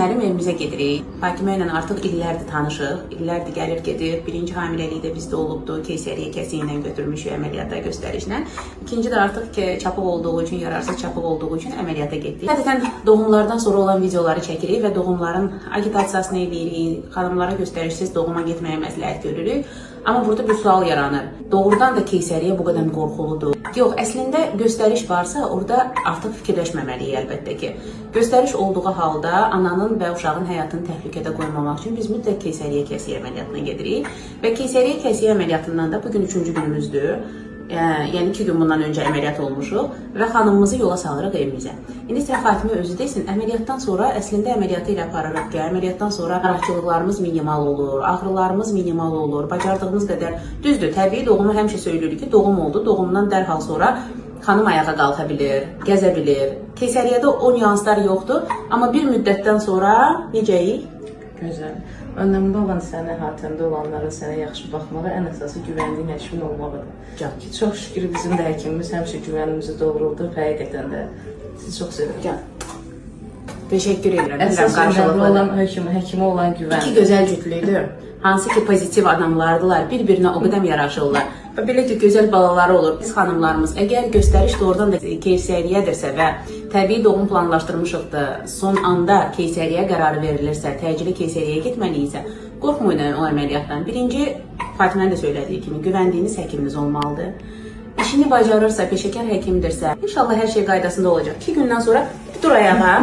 mənim evimizə gedirik. Fakimə ilə artıq illərdir tanışıq. İllərdir gəlir gedir. Birinci hamiləliyi də bizdə olubdu. Keysəriyyə kəsiyi ilə götürmüşük əməliyyata göstərişlə. İkinci də artıq ki, çapıq olduğu üçün, yararsız çapıq olduğu üçün əməliyyata getdik. Adətən doğumlardan sonra olan videoları çəkirik və doğumların agitasiyasını edirik. Xanımlara göstərişsiz doğuma getməyə məsləhət görürük. Amma burada bir sual yaranır. Doğrudan da keysəriyyə bu qədər qorxuludur. Yox, əslində göstəriş varsa, orada artıq fikirləşməməliyik əlbəttə ki. Göstəriş olduğu halda ananın və uşağın həyatını təhlükədə qoymamaq üçün biz mütləq keysəriyyə kəsiyi əməliyyatına gedirik. Və keysəriyyə kəsiyi əməliyyatından da bugün 3-cü günümüzdür. Yəni 2 gün bundan öncə əməliyyat olmuşuq və xanımımızı yola salırıq evimizə. İndi isə Fatimə özü desin, əməliyyatdan sonra əslində əməliyyatı ilə aparırıq ki, əməliyyatdan sonra narahatçılıqlarımız minimal olur, ağrılarımız minimal olur, bacardığımız qədər düzdür. Təbii doğumu həmişə söyləyirik ki, doğum oldu, doğumdan dərhal sonra xanım ayağa qalxa bilir, gəzə bilir. Keysəriyyədə o nüanslar yoxdur, amma bir müddətdən sonra necəyik? Gözəl. Önəmli olan sənə, hatəndə olanların sənə yaxşı baxmağı, ən əsası güvəndiyin həkimin olmağıdır. Ki, çox şükür bizim də həkimimiz həmişə güvənimizi doğruldu, həqiqətən də sizi çox sevirəm. Təşəkkür edirəm. Əsas önəmli olan həkimə olan güvən. İki gözəl cütlüydür. Hansı ki pozitiv adamlardılar, bir-birinə o qədər yaraşırlar. Və belə ki, gözəl balaları olur. Biz xanımlarımız, əgər göstəriş doğrudan da keysəriyyədirsə və təbii doğum planlaşdırmışıqdır, son anda keysəriyyə qərarı verilirsə, təcili keysəriyyəyə getməliyiksə, qorxmayın o əməliyyatdan. Birinci, Fatimə də söylədiyi kimi, güvəndiyiniz həkiminiz olmalıdır. İşini bacarırsa, peşəkar həkimdirsə, inşallah hər şey qaydasında olacaq. 2 gündən sonra dur ayağa.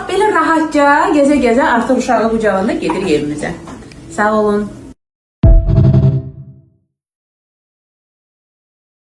Belə rahatca, gəzə-gəzə artıq uşağı qucağında gedir evimizə. Sağ olun.